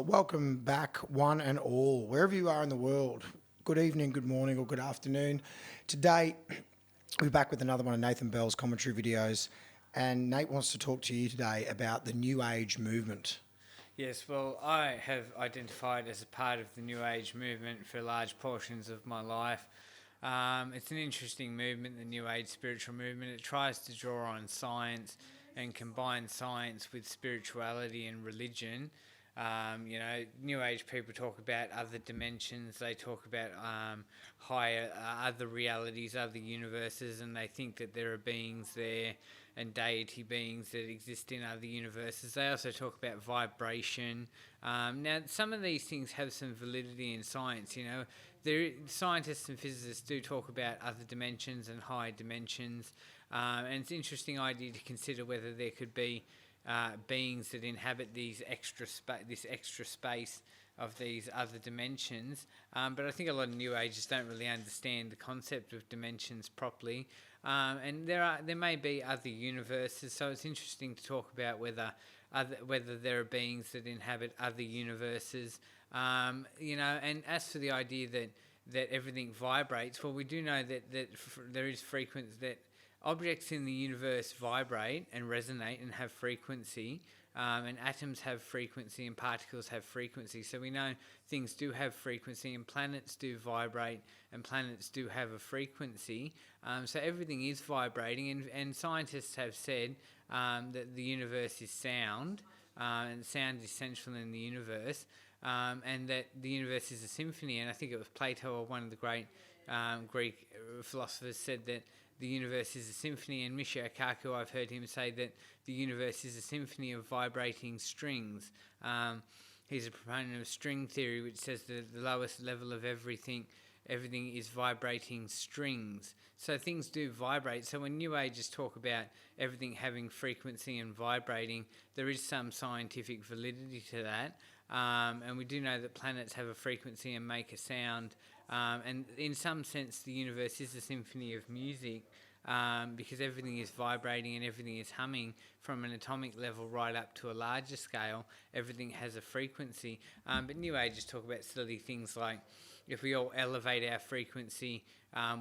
welcome back, one and all, wherever you are in the world. Good evening, good morning, or good afternoon. Today, we're back with another one of Nathan Bell's commentary videos, and Nate wants to talk to you today about the New Age movement. Yes, well, I have identified as a part of the New Age movement for large portions of my life. It's an interesting movement, the New Age spiritual movement. It tries to draw on science and combine science with spirituality and religion. New Age people talk about other dimensions, they talk about higher, other realities, other universes, and they think that there are beings there and deity beings that exist in other universes. They also talk about vibration. Now, some of these things have some validity in science. Scientists and physicists do talk about other dimensions and higher dimensions, and it's an interesting idea to consider whether there could be beings that inhabit this extra space of these other dimensions. But I think a lot of New Agers don't really understand the concept of dimensions properly. And there may be other universes, so it's interesting to talk about whether there are beings that inhabit other universes. And as for the idea that everything vibrates, well, we do know that there is frequency, that objects in the universe vibrate and resonate and have frequency, and atoms have frequency and particles have frequency. So we know things do have frequency, and planets do vibrate and planets do have a frequency. So everything is vibrating, and scientists have said that the universe is sound, and sound is central in the universe, and that the universe is a symphony. And I think it was Plato or one of the great Greek philosophers said that the universe is a symphony, and Michio Kaku, I've heard him say that the universe is a symphony of vibrating strings. He's a proponent of string theory, which says that the lowest level of everything is vibrating strings. So things do vibrate. So when New Agers talk about everything having frequency and vibrating, there is some scientific validity to that. And we do know that planets have a frequency and make a sound. And in some sense, the universe is a symphony of music, because everything is vibrating and everything is humming from an atomic level right up to a larger scale. Everything has a frequency. But New Agers talk about silly things like, if we all elevate our frequency,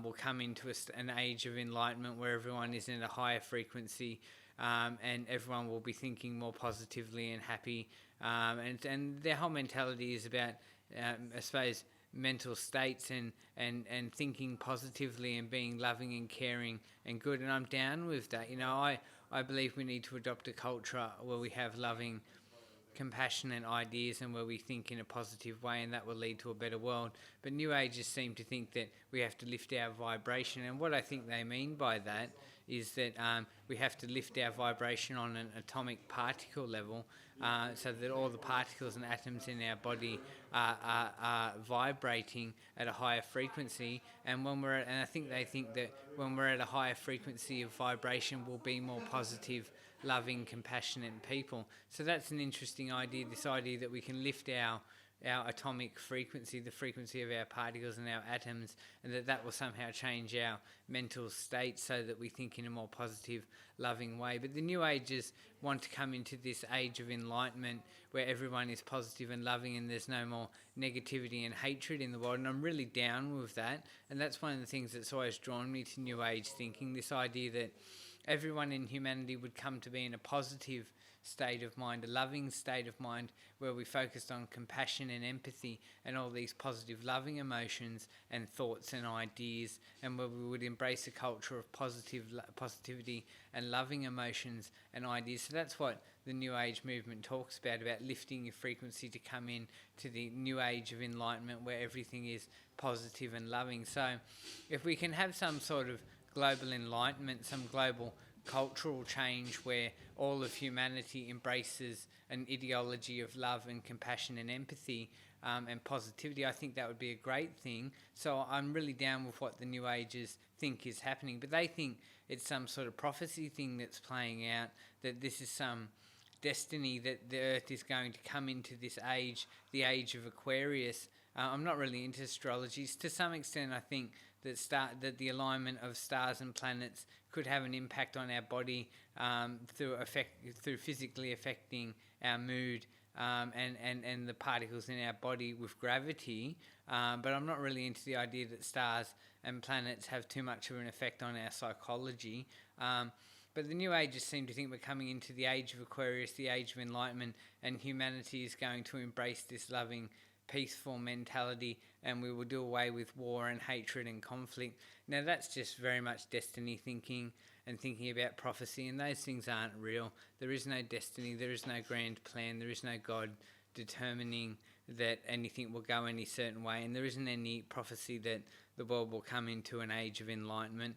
we'll come into an age of enlightenment where everyone is in a higher frequency, and everyone will be thinking more positively and happy. And their whole mentality is about, I suppose, mental states and thinking positively and being loving and caring and good. And I'm down with that. I believe we need to adopt a culture where we have loving, compassionate ideas and where we think in a positive way, and that will lead to a better world. But New Agers seem to think that we have to lift our vibration, and what I think they mean by that is that we have to lift our vibration on an atomic particle level, so that all the particles and atoms in our body are vibrating at a higher frequency. And I think they think that when we're at a higher frequency of vibration, we'll be more positive, loving, compassionate people. So that's an interesting idea, this idea that we can lift our atomic frequency, the frequency of our particles and our atoms, and that will somehow change our mental state so that we think in a more positive, loving way. But the New Agers want to come into this age of enlightenment where everyone is positive and loving and there's no more negativity and hatred in the world, and I'm really down with that. And that's one of the things that's always drawn me to New Age thinking, this idea that everyone in humanity would come to be in a positive state of mind, a loving state of mind, where we focused on compassion and empathy and all these positive, loving emotions and thoughts and ideas, and where we would embrace a culture of positivity and loving emotions and ideas. So that's what the New Age movement talks about lifting your frequency to come in to the New Age of enlightenment where everything is positive and loving. So if we can have some sort of global enlightenment, some global cultural change where all of humanity embraces an ideology of love and compassion and empathy, and positivity, I think that would be a great thing. So I'm really down with what the New Agers think is happening, but they think it's some sort of prophecy thing that's playing out, that this is some destiny, that the Earth is going to come into this age, the age of Aquarius. I'm not really into astrology. To some extent, I think that the alignment of stars and planets could have an impact on our body, through physically affecting our mood, and the particles in our body with gravity. But I'm not really into the idea that stars and planets have too much of an effect on our psychology. But the New Agers seem to think we're coming into the age of Aquarius, the age of enlightenment, and humanity is going to embrace this loving, peaceful mentality, and we will do away with war and hatred and conflict. Now that's just very much destiny thinking and thinking about prophecy, and those things aren't real. There is no destiny, there is no grand plan, there is no God determining that anything will go any certain way, and there isn't any prophecy that the world will come into an age of enlightenment.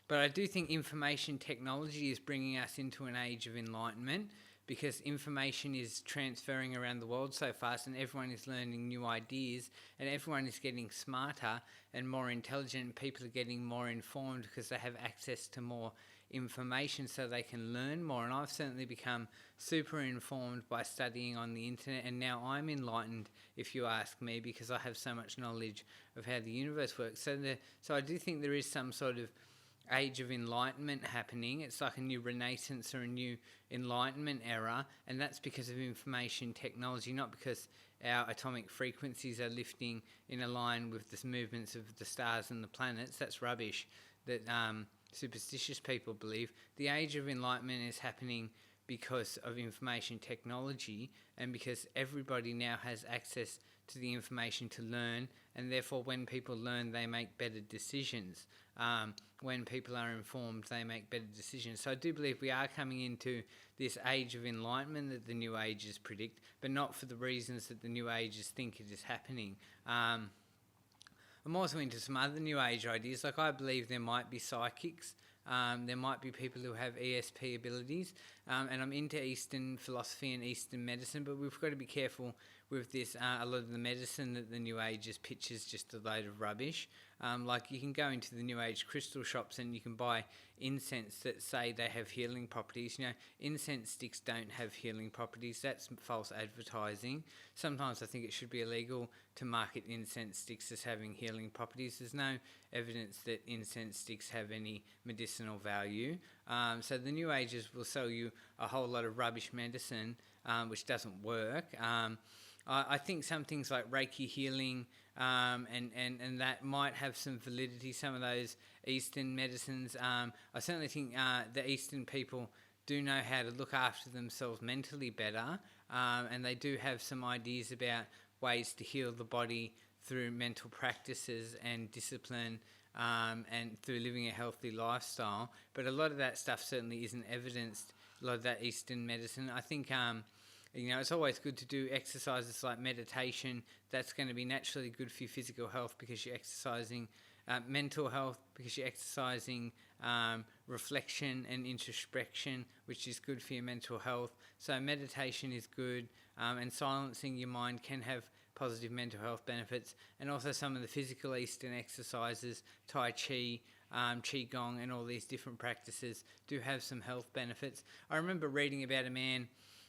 But I do think information technology is bringing us into an age of enlightenment, because information is transferring around the world so fast, and everyone is learning new ideas, and everyone is getting smarter and more intelligent. People are getting more informed because they have access to more information, so they can learn more. And I've certainly become super informed by studying on the internet, and now I'm enlightened, if you ask me, because I have so much knowledge of how the universe works. So I do think there is some sort of age of enlightenment happening. It's like a new renaissance or a new enlightenment era, and that's because of information technology, not because our atomic frequencies are lifting in a line with the movements of the stars and the planets. That's rubbish that superstitious people believe. The age of enlightenment is happening because of information technology, and because everybody now has access to the information to learn, and therefore when people learn they make better decisions. When people are informed they make better decisions. So I do believe we are coming into this age of enlightenment that the New Ages predict, but not for the reasons that the New Ages think it is happening. I'm also into some other New Age ideas. Like, I believe there might be psychics. There might be people who have ESP abilities, and I'm into Eastern philosophy and Eastern medicine, but we've got to be careful with this. A lot of the medicine that the New Ages pitch is just a load of rubbish. Like, you can go into the New Age crystal shops and you can buy incense that say they have healing properties. You know, incense sticks don't have healing properties. That's false advertising. Sometimes I think it should be illegal to market incense sticks as having healing properties. There's no evidence that incense sticks have any medicinal value. So the New Ages will sell you a whole lot of rubbish medicine which doesn't work. I think some things like Reiki healing and that might have some validity, some of those Eastern medicines. I certainly think the Eastern people do know how to look after themselves mentally better, and they do have some ideas about ways to heal the body through mental practices and discipline, and through living a healthy lifestyle. But a lot of that stuff certainly isn't evidenced, a lot of that Eastern medicine. I think it's always good to do exercises like meditation. That's going to be naturally good for your physical health because you're exercising, mental health because you're exercising reflection and introspection, which is good for your mental health. So meditation is good, and silencing your mind can have positive mental health benefits. And also some of the physical Eastern exercises, Tai Chi, Qigong, and all these different practices do have some health benefits. I remember reading about a man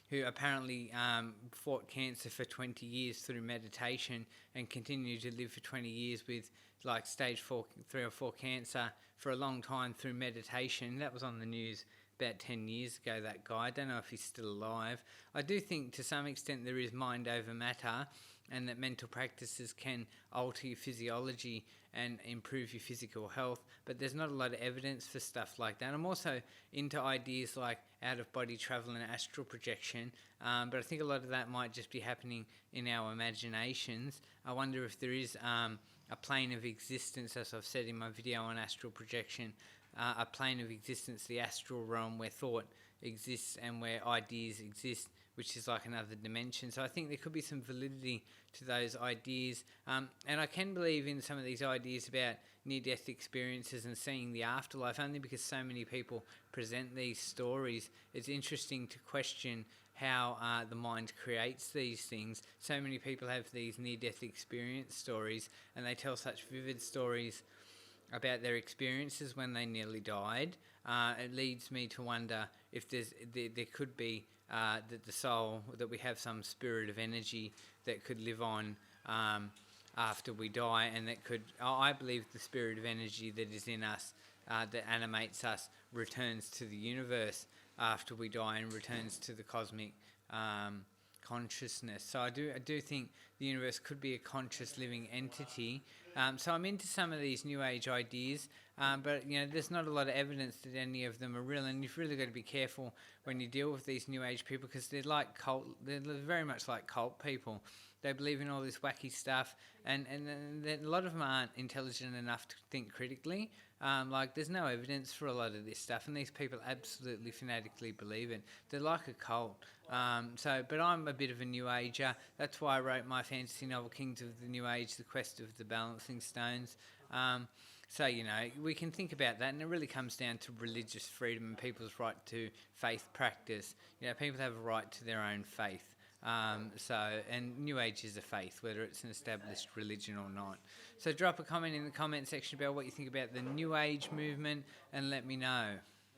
who apparently fought cancer for 20 years through meditation and continued to live for 20 years with like stage 4, 3 or 4 cancer for a long time through meditation. That was on the news about 10 years ago, that guy. I don't know if he's still alive. I do think to some extent there is mind over matter, and that mental practices can alter your physiology and improve your physical health, but there's not a lot of evidence for stuff like that. I'm also into ideas like out-of-body travel and astral projection, but I think a lot of that might just be happening in our imaginations. I wonder if there is a plane of existence, as I've said in my video on astral projection, a plane of existence, the astral realm, where thought exists and where ideas exist, which is like another dimension. So I think there could be some validity to those ideas. And I can believe in some of these ideas about near-death experiences and seeing the afterlife, only because so many people present these stories. It's interesting to question how the mind creates these things. So many people have these near-death experience stories, and they tell such vivid stories about their experiences when they nearly died. It leads me to wonder if there could be that the soul, that we have some spirit of energy that could live on after we die, and that could, I believe the spirit of energy that is in us, that animates us, returns to the universe after we die and returns to the cosmic consciousness. So I do think the universe could be a conscious living entity. So I'm into some of these New Age ideas, but there's not a lot of evidence that any of them are real, and you've really got to be careful when you deal with these New Age people because they're like cult. They're very much like cult people. They believe in all this wacky stuff, and a lot of them aren't intelligent enough to think critically. There's no evidence for a lot of this stuff, and these people absolutely fanatically believe it. They're like a cult. But I'm a bit of a New Ager. That's why I wrote my fantasy novel, Kings of the New Age, The Quest of the Balancing Stones. We can think about that, and it really comes down to religious freedom and people's right to faith practice. People have a right to their own faith. And New Age is a faith, whether it's an established religion or not. So drop a comment in the comment section about what you think about the New Age movement and let me know.